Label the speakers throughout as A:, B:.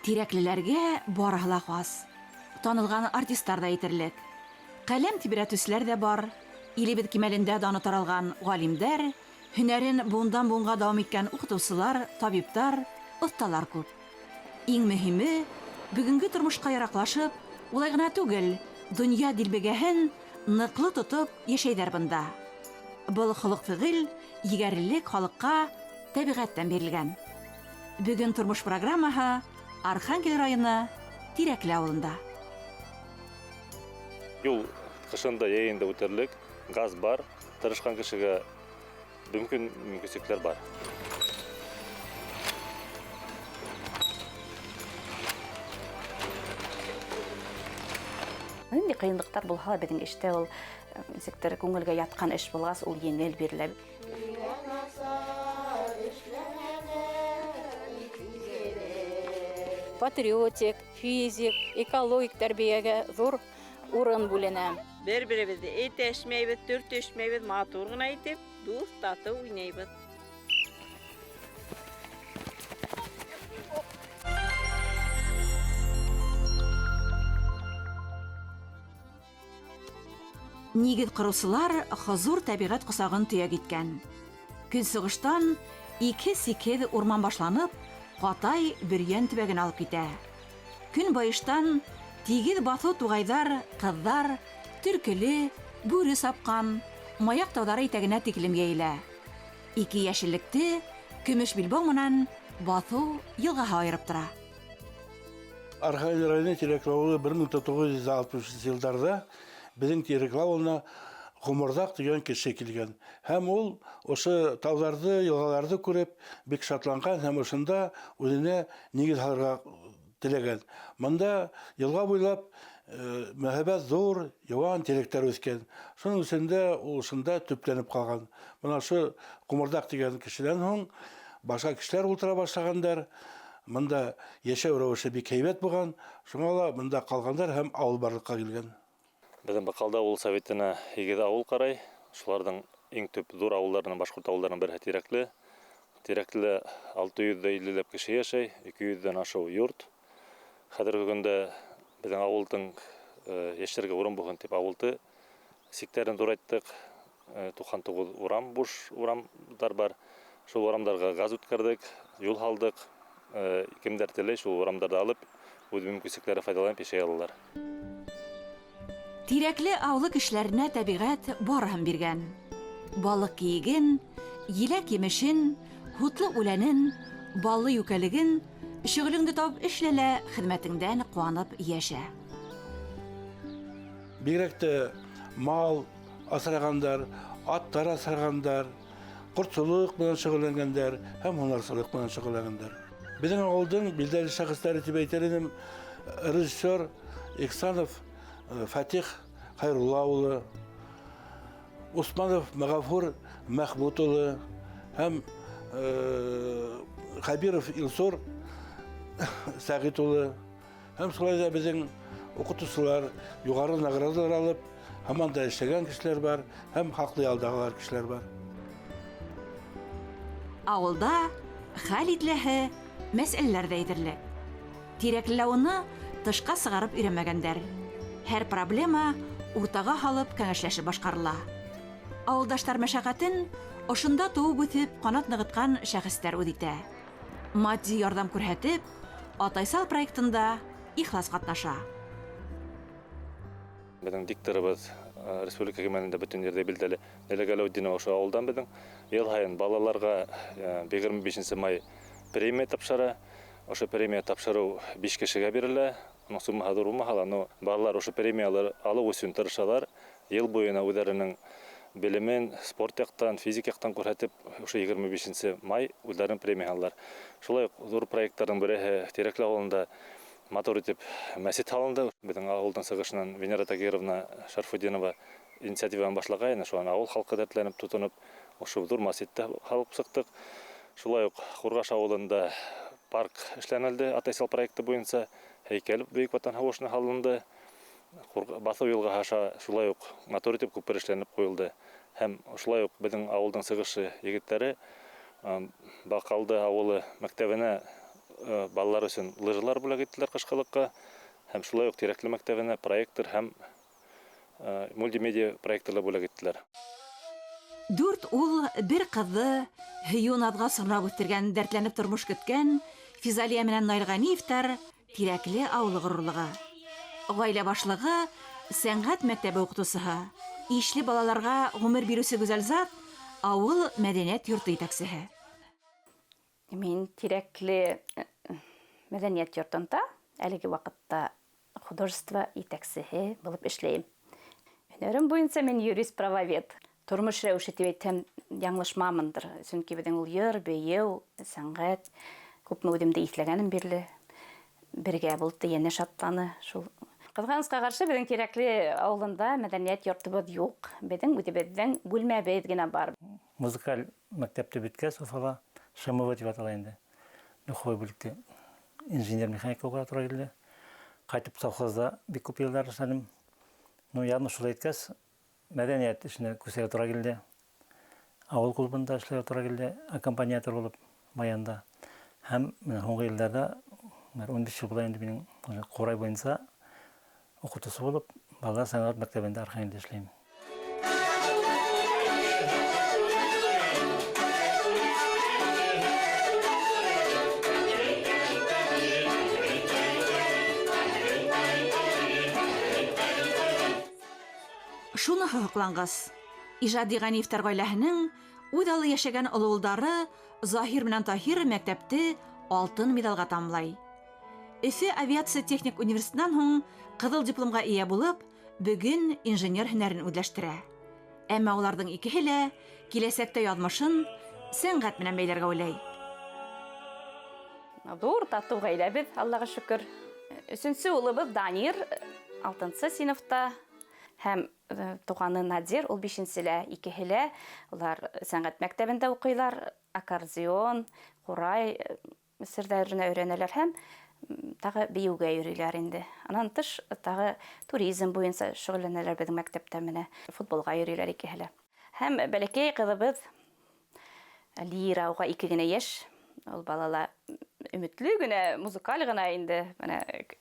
A: Тирәклеләргә барыһы ла хас. Танылган артисттар да итерлек. Каләм тибрәтүселәр дә бар. Илебез кимәлендә даны таралган галимдәр, һөнәрен буындан буынга дәвам иткән укытучылар, табиптар, осталар күп. Иң мөһиме, бүгенге тормышка яраклашып, улай гына түгел, дөнья дилбегәһен ныклы тотып яшәйдәр бында. Был холык-фигыль, егәрлелек халыкка табигатьтән бирелгән. Бүген тормыш программаһы Архангель районы Тирәкле авылында.
B: Юл кышында яйында үтерлек, газ бар, тырышкан кешегә мүмкинлекләр бар.
C: Нинди кыйынлыктар булһа безнең эштә ул сектор күңелгә яткан эш булгас, ул еңел бирелә. Патриотик, физик, экологик тәрбиягә зур урын бүленә.
D: Бер-беребезне әйтешмәйбез, төртешмәйбез, матур гына итеп, дус тату уйнайбыз.
A: Нигез кырусылар хозур табигать косагын төяк иткән. Көнсыгыштан ике-сике урман башланып, Катай Бөрьән төбәген алып китә. Көн байыштан тигез баҫыу туғайҙар, ҡыҙҙар, төркөлө, бүре сапҡан, маяҡ тауҙары итәгенә тиклем йәйелә. 2 йәшеллекте көмөш билбау менән баҫыу йылғаһы айырып тора.
E: Архангель районы Тирәкле ауылы 1960 йылдарда безнең Тирәкле ауылына Ғұмырҙаҡ дигән кеше килгән. Һәм ул ошо тауҙарҙы, йылғаларҙы күреп бик шатланған һәм ошонда үҙенә нигеҙ һалырға теләгән. Мында йылға буйлап мөһабәт зур, яуан тирәктәр үҫкән. Шуның өсендә ул ошонда төпләнеп ҡалған. Бына ошо Ғұмырҙаҡ дигән кешенән һуң башҡа кешеләр ултыра башлағандар. Мында йәшәү рәүеше бик һәйбәт булған. Шуңа ла мында ҡалғандар һәм ауыл барлыҡҡа килгән.
B: Безнең Баҡалда ауыл советына 2 ауыл ҡарай. Шуларҙың иң төп ҙур ауылдарының, башҡорт ауылдарының береһе Тирәкле. Тирәклелә 650 кеше йәшәй, 200-дән ашыу йорт. Хәҙерге көндә безнең ауылдың йәшәргә урын булһын тип ауылды сиктәрен турайттык. 99 урам буш урамдар бар. Шул урамдарға газ үткәрдек, юл һалдык. Кемдәр теләй шул урамдарҙы алып, үҙ мөмкинлекләре файдаланып йәшәй алалар.
A: Тирәкле ауылы кешеләренә табигать барыһын биргән. Балыҡ кейеген, еләк емешен, һутлы үләнен, баллы юкәлеген, шөғөлөңдө табып эшләлә, хеҙмәтеңдән ҡыуанып йәшә.
E: Бигерәк тә мал асрағандар, аттар асрағандар, ҡортсолоҡ менән шөғөлләнгәндәр һәм һунарсылыҡ менән шөғөлләнгәндәр. Безнең ауылдың билдәле шәхестәре тип әйтер идем, режиссер Ихсанов Фатих Хайрулла улы, Усманов Мәғәфур Мәхмүт улы һәм Хабиров Илсур Сәғит улы һәм шулай да безнең уҡытыусылар юғары наградалар алып, һаман да эшләгән кешеләр бар һәм хаҡлы ялдағылар кешеләр бар.
A: Ауылда хәл ителәһе мәсьәләләр дә итерлек. Тирәкле ауылны тышҡа сығарып өйрәнмәгәндәр. Һәр проблема уртаға һалып кәңәшләшеп башҡарыла. Ауылдаштар мәшәҡәтен ошонда тыуып үҫеп ҡанат нығытҡан шәхестәр үҙ итә. Матди ярҙам күрһәтеп, Атайсал проектында ихлас ҡатнаша.
B: Безнең дикторыбыҙ республика кимәлендә бөтөн ерҙә билдәле Нәләгә Ләүдинова ошо ауылдан безнең йыл һайын балаларға 25 май премия тапшыра. Ошо премия тапшырыу 5 кешегә бирелә. Уның суммаһы ҙур булмаһа ла, но балалар ошо премиялар алыу өсөн тырышалар. Йыл буйына үҙҙәренең белемен спорт яҡтан, физик яҡтан күрһәтеп, ошо 25 май үҙҙәрен премия алалар. Шулай уҡ ҙур проекттарҙың береһе Тирәкле ауылында матур итеп мәсет һалынды. Беҙҙең ауылдың сығышынан Венера Тагировна Шарфутдинова инициативаны башлағайны. Шуны ауыл халҡы дәртләнеп тотоноп, ошо ҙур мәсеттә һалып сыҡтык. Шулай уҡ Ҡурғаш ауылында парк эшләнелде Атайсал проекты буйынса. Һәйкәл Бөйөк Ватан һуғышына һалынды. Баҫыу йылғаһы аша шулай уҡ матур итеп күпер эшләнеп ҡуйылды. Һәм шулай уҡ беҙҙең ауылдың сығышы егеттәре Баҡалды ауылы мәктәбенә балалар өсөн лыжылар бүләк иттеләр кышкылыкка. Һәм шулай ук Тирәкле мәктәбенә проектор һәм мультимедиа проекторлар бүләк иттеләр.
A: 4 ул, бер кызы, һөю наҙға сыңрап үҫтергән, дәртләнеп тормош көткән Физалия менән Наилғәниевтәр Тирәкле ауылы ғорурлығы. Ғаилә башлығы, сәнғәт мәктәбе уҡытыусыһы, ишле балаларға ғүмер бирүсе гүзәл зат, ауыл мәдәниәт йорты етәксеһе.
C: Мин Тирәкле мәдәниәт йортонда әлеге ваҡытта художество етәксеһе булып эшләйем. Һөнәрем буйынса мин юрист-правовед. Тормош рәүеше тип әйтһәм, яңлышмамындыр. Сөнки беҙҙең ул йыр, бейеү, сәнғәт, күпме үҙемде иҫләгәнем бирле. Бергә булды, йәнә шатланы. Шул ҡыҙғанысҡа ҡаршы, беҙҙең Тирәкле ауылында мәдәниәт йортобоҙ юҡ. Беҙҙең үҙебеҙҙең бүлмәбеҙ генә бар.
F: Музыкаль мәктәпте биткәс, Уфала ШМВ дип атала инде. Нөхой бүлекте инженер-механик уҡыға тура килде. Ҡайтып совхозда бик күп йылдар эшләнем. Яҙмыш шулай иткәс, мәдәниәт эшенә күсергә тура килде. Ауыл клубында эшләргә тура килде, аккомпаниатор булып Баянда. Һәм һуңғы йылдарда 15 йыл була инде минең Ҡурай буйынса уҡытыусы булып, балалар сәнғәт мәктәбендә Архангелдә эшләйем.
A: Шуныһы һоҡланғас, Ижади Ғәниевтәр ғаиләһенең үҙ алы йәшәгән оло улдары Заһир менән Таһир мәктәпте алтын медалға тамлай. Өфө авиация техник университетынан һуң ҡыҙыл дипломға ия булып, бөгөн инженер һөнәрен үҙләштерә. Әммә уларҙың икеһе лә киләсәктә яҙмышын сәнғәт менән бәйләргә уйлай.
C: Ҙур татыу ғаиләбеҙ, Аллаға шөкөр. 3-нсе улыбыҙ Данир 6-нсы синыфта. Һәм туғаны Надир, ул 5-нселә, икеһелә. Улар сәнғәт мәктәбендә уҡыйлар, аккордеон, ҡурай серҙәренә өйрәнәләр һәм тағы бейеүгә йөрөйләр инде. Анан тыш тағы туризм буйынса шөғөлләнәләр беҙҙең мәктәптә менә. Футболға йөрөйләр икеһелә. Һәм бәләкәй ҡыҙыбыҙ Лира, уға 2 генә йәш. Ул балала өмөтлө генә, музыкаль гына инде.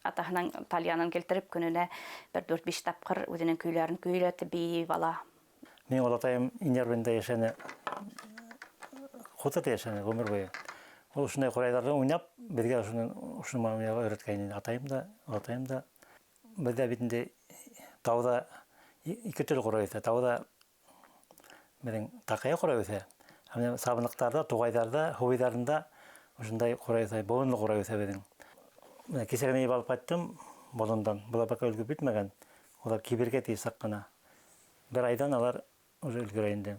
C: Атаһының тальянын килтереп көнөнә 4-5 тапҡыр үҙенең көйләрен көйләтеп бейеп ала.
F: Мин олатайым Инъярбында йәшәне, хуторҙа йәшәне ғүмер буйы. Ул шундай ҡурайҙарҙы уйнап, беҙгә шуны уйнарға өйрәткәйне. Атайым да, олатайым да. Беҙҙә бит инде тауҙа 2 төрлө ҡурай үҫә. Тауҙа беҙҙең таҡая ҡурай үҫә. Сабынлыҡтарҙа, туғайҙарҙа, һыуыйҙарында ошондай ҡурай үҫә, быуынлы ҡурай үҫә беҙҙең. Кисә генә алып ҡайттым болондан. Былар пока өлгөп бөтмәгән. Улар кибергә тейеш саҡ ҡына. 1 айдан алар уже өлгөрә инде.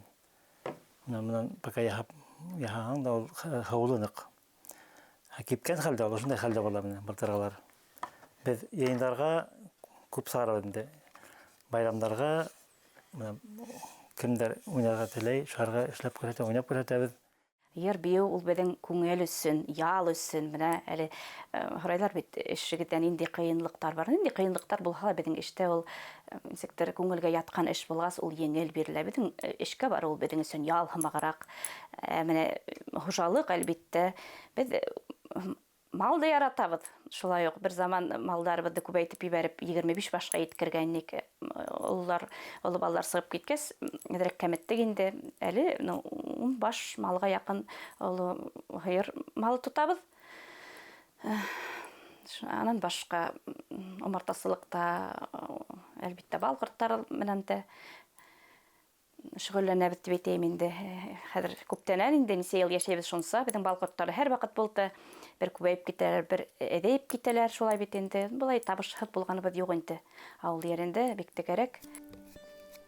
F: Менән пока яһаһаң да ул һыулы ныҡ. Кипкән хәлдә, ул ошондай хәлдә була менән былтырғалар. Беҙ йыйындарға күп сығарабыҙ инде. Байрамдарға кемдәр уйнарға теләй, шарға эшләп күрһәтә, уйнап күрһәтәбеҙ.
C: Йыр бейеү ул беҙҙең күңел өсөн, ял өсөн. Менә әле һорайҙар бит, эшегеҙҙә ниндәй ҡыйынлыҡтар бар. Ниндәй ҡыйынлыҡтар булһа ла беҙҙең эштә ул нисектер күңелгә ятҡан эш булғас, ул еңел бирелә. Беҙҙең эшкә бар ул беҙҙең өсөн ял һымағыраҡ. Менә хужалыҡ, әлбиттә. Беҙ мал да яратабыҙ. Шулай уҡ бер заман малдарыбыҙҙы күбәйтеп ебәреп 25 башҡа еткергәйнек. Оло балалар сығып киткәс, әҙерәк кәметтек инде. Әле 10 баш малға яҡын оло һыйыр малы тотабыҙ. Анан башҡа омартасылыҡта, әлбиттә, бал ҡорттары менән дә шөғөлләнәбеҙ дип әйтәйем инде. Хәҙер күптәнән инде нисә йыл йәшәйбеҙ шунса. Беҙҙең бал ҡорттары һәр ваҡыт булды. Бер күбәйеп китәләр, бер әҙәйеп китәләр, шулай бит инде. Былай табышһыҙ булғаныбыҙ юҡ инде. Ауыл ерендә бик тә кәрәк.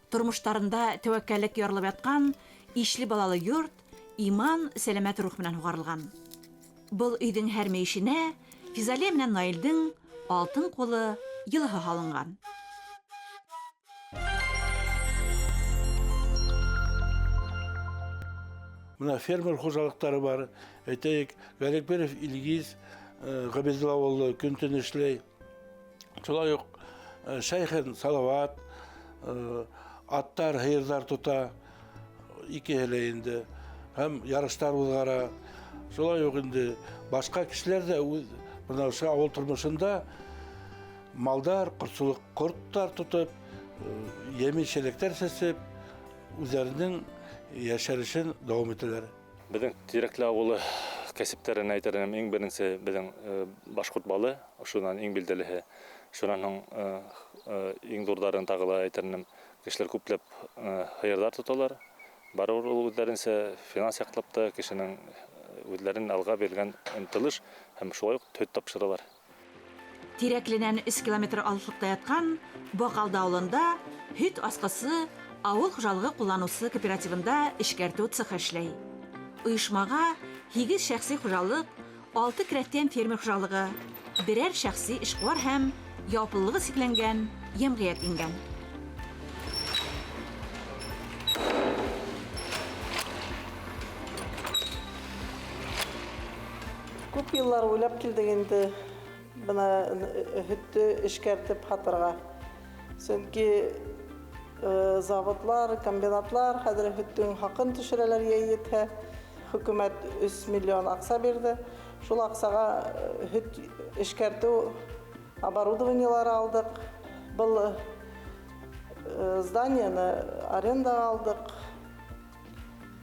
A: Тормоштарында тәүәккәллек ярылып ятҡан ишле балалы йорт иман, сәләмәт рух менән һуғарылған. Был өйҙөң һәр мейешенә Физалия менән Наилдың алтын ҡулы йылыһы һалынған.
E: Мына фермер хужалыҡтары бар. Әйтәйек, Ғәләкберов Илгиз Ғабидулла улы көн-төн эшләй. Шулай уҡ Шәйхен Салауат, аттар, һыйырҙар тота, икеһе лә инде. Һәм ярыштар уҙғара. Шулай ук инде башка кешеләр дә мына ошо авыл тормышында малдар, корттар тотып, емеш-челектер сәсеп, үзләренең яшәрешен дәвам итәләр.
B: Безнең Тирәкле авылы кәсептерен әйтерем иң беренче безнең башкорт балы, шуннан иң билгелеһе. Шуннан иң дурдарын тагыла әйтерем кешеләр күпләп хыярдар тоталар. Барыр ул үзләренчә финанс яклап та кешенең үзләрен алга биргән ынтылыш һәм шулай ук төт тапшыралар.
A: Тирәкленән 3 километр алышлыкта яткан Бакалды авылында һөт аскысы авыл хуҗалыгы кулланусы кооперативында эшкәртү цехы эшләй. Оешмага 8 шәхси хуҗалык, 6 крәттән фермер хуҗалыгы, берәр шәхси эшкуар һәм япыллыгы сикләнгән җәмгыять ингән.
G: Күп еллар уйлап килдек инде бына һөтте эшкәртеп хатырга. Чөнки заводлар, комбинатлар хәзер һөттең хакын төшерәләр яетә. Хөкүмәт 3 миллион акча бирде. Шул акчага һөт эшкәртү оборудованиелары алдык. Был зданиены арендага алдык.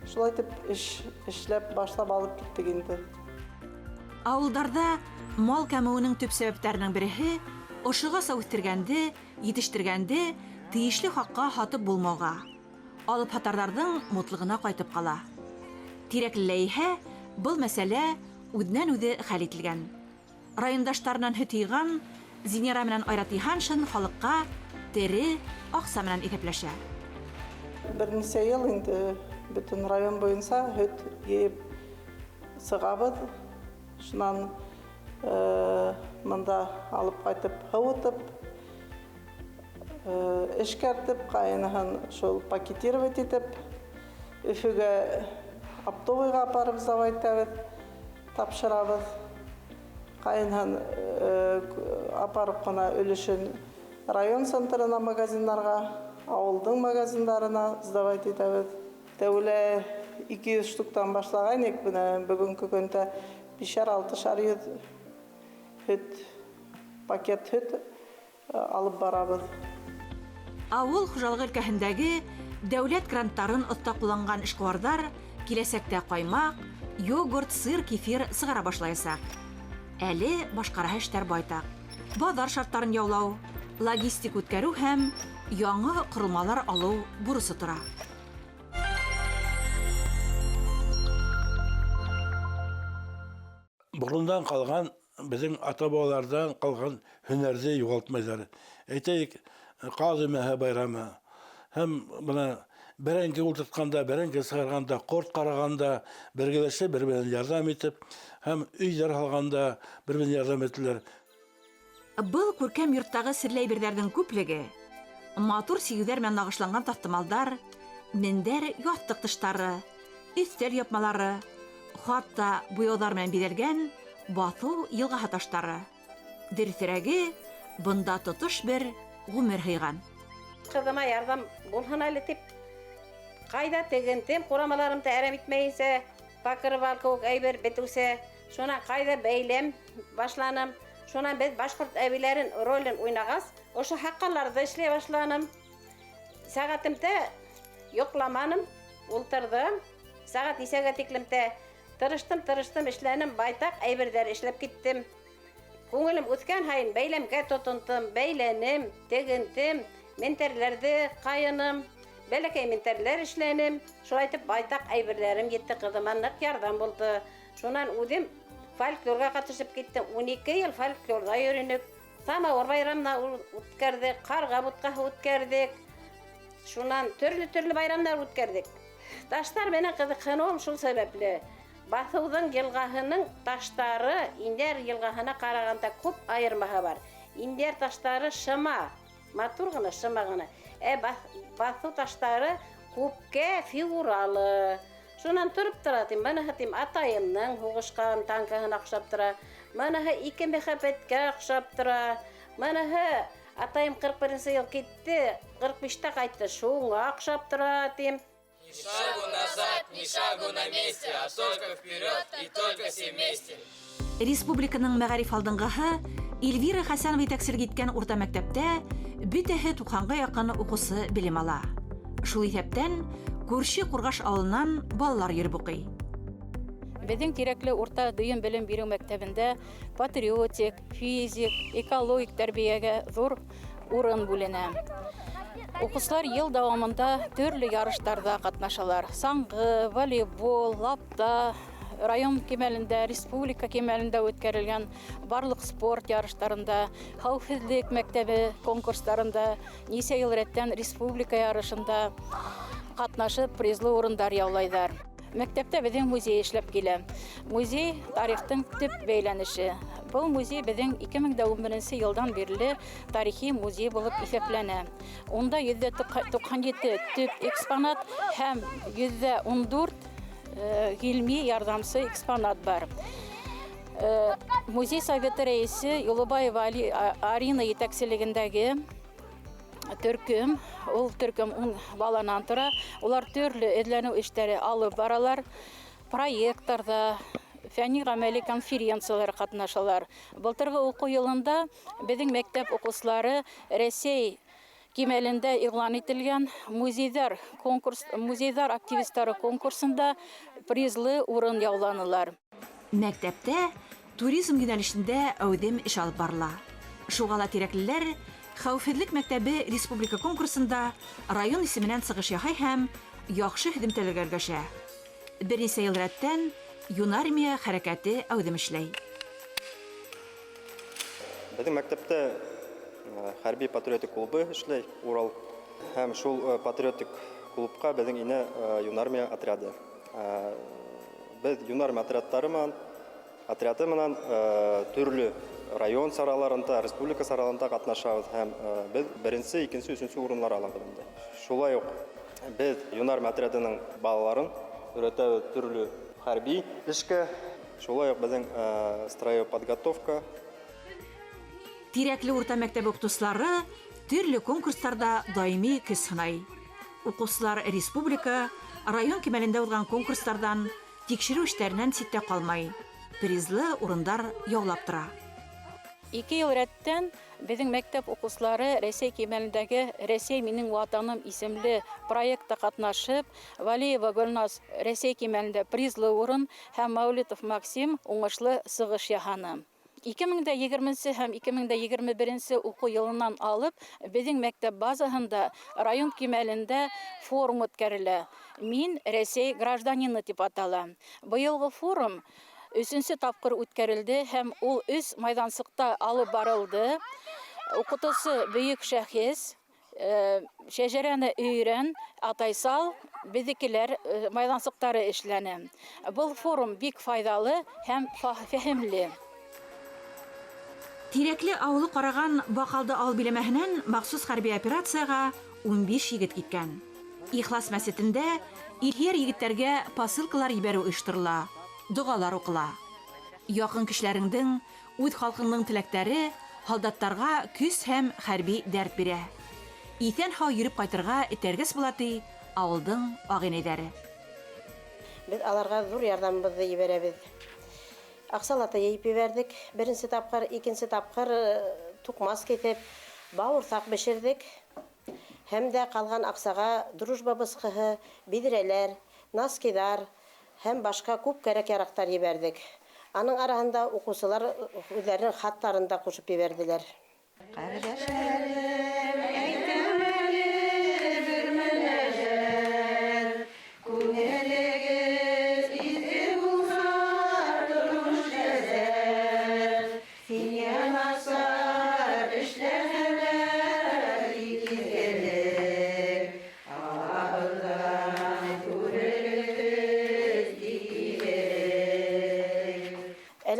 G: Шулай итеп эшләп башлап алып киттек инде.
A: Авылдарда мал кәмүенең төп сәбәпләренең береһе ошыга үстергәнде, җитештергәнде тиешле хакка хатып булмауга. Алып хатарларның мутлыгына кайтып кала. Тирәклеләйһә, был мәсьәлә үднән-үде хәл ителгән. Райондаштарынан һөт йыйган, Зинера менән Айрат Иханшин халыкка тере акча менән исәпләшә.
G: Берничә ел инде бөтен район буенча һөт йыйып сыгабыз. Шуннан монда алып кайтып һавытып, эшкәртеп, кайныһын шул пакетировать итеп, Өфөгә оптовыйга апарып заводтабыз, тапшырабыз. Кайныһын апарып кына өлешен район центрына магазиннарга, авылдың магазиндарына сдавать итәбез. Тәүлә 200 штуктан башлаганбыз, менә бүгенге көндә 5-6 һөт пакет һөт алып барабыз.
A: Авыл хуҗалыгы өлкәһендәге дәүләт гранттарын отта кулланган эшкуарлар киләсәктә каймак, йогурт, сыр, кефир сыгара башлаячак. Әле башкара эшләр байтак. Базар шартларын яулау, логистик үткәрү һәм яңа корылмалар алу бурысы тора.
E: Бурундан калган, безнең ата-бабалардан калган һөнәрне югалтмайлар. Әйтәйек, Казымәһә байрамы. Һәм бuna бәрәңге ултыртканда, бәрәңге сыгарганда, корт караганда бергәләшеп, бер-беренә ярдәм итеп, һәм өйләр алганда бер-беренә ярдәм ителәр.
A: Был күркәм йорттагы серле әйберләрнең күплеге, матур сигүләр белән нагышланган таптымалдар, мендәр ястык тыштары, өстәл япмалары, хатта буяулар белән бизәлгән Бату елгаһы таштары. Дөресрәге, бында тотыш бер гомер һыйган.
H: Кызыма ярдәм булһын әле дип, кайда тегентем, курамаларымды әрәм итмәйсә, покрывалка әйбер бетүсә, шуна кайда бәйләм башланым. Шуна без башкорт әбиләрен ролен уйнагас, ошо хаккаларда эшләй башланым. Сәгатемдә йокламаным, ултырдым. Сәгат 2-гә тиклемдә тырыштым, эшләнем, байтак әйберләр эшләп киттем. Күңелем үткән һайын бәйләмгә тотындым, бәйләнем, тегентем, ментәрләрдә кайыным, бәләкәй ментәрләр эшләнем. Шулай итеп байтак әйберләрем җитте, кызыма нык ярдәм булды. Шуннан үзем фольклорга катышып киттем. 12 ел фольклорда йөренек. Самауыр байрамына үткәрдек, карга буткаһы үткәрдек. Шуннан төрле байрамнар үткәрдек. Таштар менә кызыксынуым шул сәбәпле. Басудың елгаһының таштары Индер елгаһына караганда күп айырмаһы бар. Индер таштары шыма, матур гына, шыма гына. Басу таштары күпкә фигуралы. Шунан турып тора, менә тим атайымның һугышкан танкаһына охшап тора. Менә 2 мәхәббәткә охшап тора. Менә атайым 41 ел китте, 45-тә кайтты, шуңа охшап тора тим.
A: Республиканың мәгариф алдынгыһы Эльвира Хәсәнова итәкчелек иткән урта мәктәптә бөтәһе 90-га якын укучы белем ала. Шул исәптән күрше Кургаш авылыннан балалар йөреп укый.
I: Безнең Тирәкле урта дөйем белем бирү мәктәбендә патриотик, физик, экологик тәрбиягә зур урын бүленә. Укучылар ел дәвамында төрле ярыштарда катнашалар. Саңгы, волейбол, лапта, район кимәлендә, республика кимәлендә үткәрелгән барлык спорт ярыштарында, хәүфсезлек мәктәбе конкурсларында, ничә ел рәттән республика ярышында катнашып призлы урыннар яулайлар. Мәктәптә безнең музей эшләп килә. Музей тарихтың төп бәйләнеше. Бұл музей безнең 2011 елдан бирле тарихи музей булып исәпләнә. Онда 197 төп экспонат һәм 114 гилми ярдәмче экспонат бар. Музей советы рәисе Юлыбаева Арина итәкчелегендәге төркем, ул төркем 10 баланан тора. Улар төрле эзләнү эшләре алып баралар. Проектларда, фәнни-гамәли конференциялар катнашалар. Былтыргы уку елында безнең мәктәп укучылары Рәсәй кимәлендә игълан ителгән музейдар активистлары конкурсында призлы урын яуланылар.
A: Мәктәптә туризм юнәлешендә әүдем эш алып барыла. Шуңа ла Тирәклеләр Хәүфсезлек мәктәбе республика конкурсында район исеменнән сыгыш яһай һәм яхшы һөдемтәләргә өлгәшә. Берничә ел рәттән Юнармия хәрәкәте әүдем эшләй.
J: Безнең мәктәптә хәрби патриотик клубы эшләй, Урал. Һәм шул патриотик клубка безнең инә Юнармия отряды. Без Юнармия отряды менән төрле район сараларында, республика сараларында катнашабыз һәм без беренче, икенче, өченче урыннар алабыз инде. Шулай ук без Юнармия отрядының балаларын өйрәтәбез төрле хәрби эшкә. Шулай ук безнең строевая подготовка.
A: Тирәкле урта мәктәбе укытучылары төрле конкурсларда даими көс сынай. Укучылар республика, район кимәлендә узган конкурслардан тикшерү эшләреннән ситтә калмай. Призлы урындар яулап тора.
I: 2 ел рәттән безнең мәктәп укучылары Рәсәй кимәлендәге Рәсәй минең ватаным исемле проектта катнашып, Валиева Гөлназ Рәсәй кимәлендә призлы урын һәм Мәүлитов Максим уңышлы сыгыш яһаны. 2020 һәм 2021 уку елыннан алып, безнең мәктәп базаһында район кимәлендә форум үткәрелә. Мин Рәсәй гражданины дип атала. Быелгы форум 3-нче тапкыр үткәрелде һәм ул 3 майдансыкта алып барылды. Укытучы бөек шәхес, шәҗәрәне өйрән, атайсал, безнекеләр майдансыктары эшләнә. Бұл форум бик файдалы һәм фәһемле.
A: Тирәкле авылы караган Бакалды ал биләмәһеннән махсус хәрби операцияга 15 егет киткән. Ихлас мәсҗидендә ирһәр егетләргә посылкалар ибәрү оештырыла. Дугалар укыла. Якын кешеләреңнең, үз халкыңның теләктәре солдаттарга көс һәм хәрби дәрт бирә. Итән һау йөреп кайтырга этәргәс булаты авылдың агынәйләре.
H: Без аларга зур ярдәмебезне ибәрәбез. Аксалата йыйып ибәрдек. Беренче тапкыр, икенче тапкыр тукмас кетеп, бавырсак бешердек. Һәм дә калган аксага дружба бысқыһы, бидрәләр, наскидар һәм башка күп кәрәк-ярактар ибәрдек. Аның араһында укучылар үзләренең хаттарын да кушып ибәрделәр.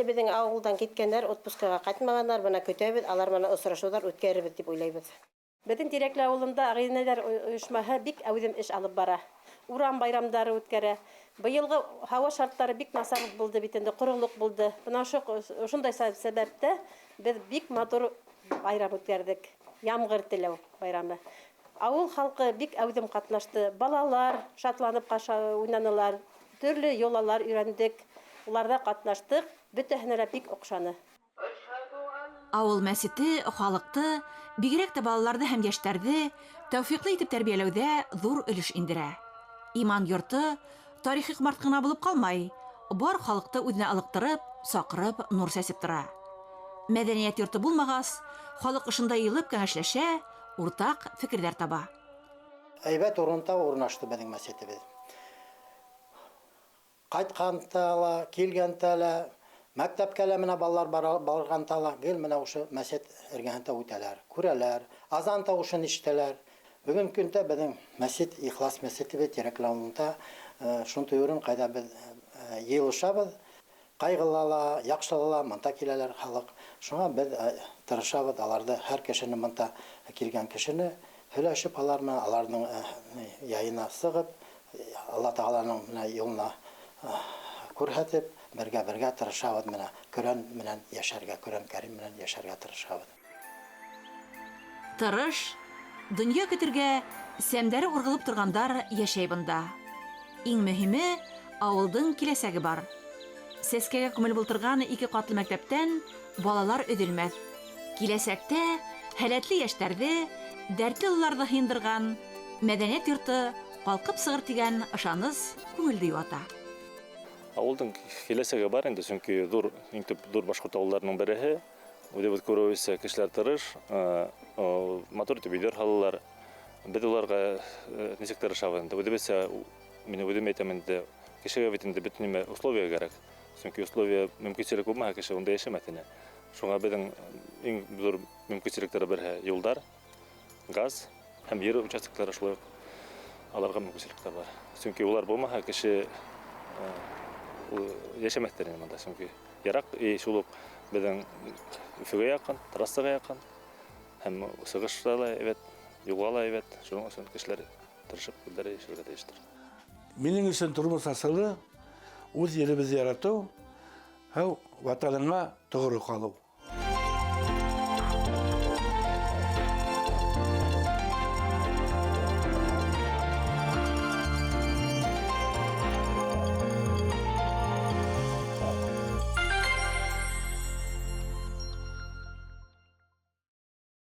H: Безнең авылдан киткәннәр, отпускага кайтмаганнар, бына көтәбез, алар менә осрашулар үткәрәбез дип уйлайбыз. Безнең Тирәкле авылында агыйнәләр оешмаһы бик әүдем эш алып бара. Урам байрамдары үткәрә. Быелгы һава шартлары бик насар булды бит инде, курылык булды. Бына шундай сәбәптә без бик матур байрам үткәрдек. Ямгыр теләү байрамы. Авыл халкы бик әүдем катнашты. Балалар шатланып уйнанылар. Төрле йолалар өйрәндек. Уларда катнаштык. Бөтәһенә дә бик охшаны.
A: Авыл мәсете халыкты, бигрәк тә балаларны һәм яшьтәрне тәүфиклы итеп тәрбияләүдә зур өлеш индерә. Иман йорты тарихи ҡомарт кына булып калмай, бар халыкты үҙенә алыҡтырып, саҡырып, нур сәсеп тора. Мәҙәниәт йорты булмағас, халык ошонда йыйылып кәңәшләшә, уртаҡ фекерҙәр таба.
K: Әйбәт урында урнашты беҙҙең мәсетебеҙ. Ҡайтҡанда ла, килгәндә лә, мәктәпкә лә менә балалар барғанда ла, гел менә ошо мәсет эргәһендә үтәләр, күрәләр, азан тауышын ишетәләр. Бөгөн көндә беҙҙең мәсет, ихлас мәсетебеҙ Тирәкле ауылында шундай урын ҡайҙа беҙ йыйылышабыҙ. Ҡайғыла ла, яҡшыла ла мында киләләр халыҡ. Шуңа беҙ тырышабыҙ аларҙы, һәр кешене мында килгән кешене һөйләшеп алармы, аларҙың яйына сығып, Алла Тағаланың юлына күрһәтеп, бергә тырышабыҙ менә Көрән менән йәшәргә, Көрән Кәрим менән йәшәргә тырышабыҙ.
A: Тырыш, донъя көтөргә сәмдәре урғылып торғандар йәшәй бында. Иң мөһиме, ауылдың киләсәге бар. Сәскәгә күмелеп ултырған 2 ҡатлы мәктәптән балалар өҙөлмәҫ. Киләсәктә һәләтле йәштәрҙе, дәртле уларҙы һыйындырған мәҙәниәт йорто ҡалҡып сығыр тигән ышаныс күңелде йыуата.
B: Ауылдың киләсәге бар инде, сөнки иң төп ҙур башҡорт ауылдарының береһе. Үҙебеҙ күреүебеҙсә, кешеләр тырыш, матур итеп өйҙәр һалалар. Беҙ уларға нисек тырышабыҙ инде. Үҙебеҙсә, мин үҙем әйтәм инде, кешегә бит инде бөтөн нимә условия кәрәк. Сөнки условия мөмкинселек булмаһа, кеше унда йәшәмәҫ ине. Шуңа беҙҙең иң ҙур мөмкинселектәре берһе юлдар, газ һәм ер участоктары шулай уҡ аларға мөмкинселектәр бар. Сөнки улар булмаһа, кеше йәшәмәҫтәр ине бында. Сөнки яраҡ шул уҡ беҙҙең Өфөгә яҡын, трассаға яҡын һәм сығышта ла әйбәт, юлға ла әйбәт. Шуның өсөн кешеләр тырышып үҙҙәре йәшәргә тейештер.
E: Минең өсөн тормош асылы үҙ еребеҙҙе яратыу һәм ватаныңа тоғро ҡалыу.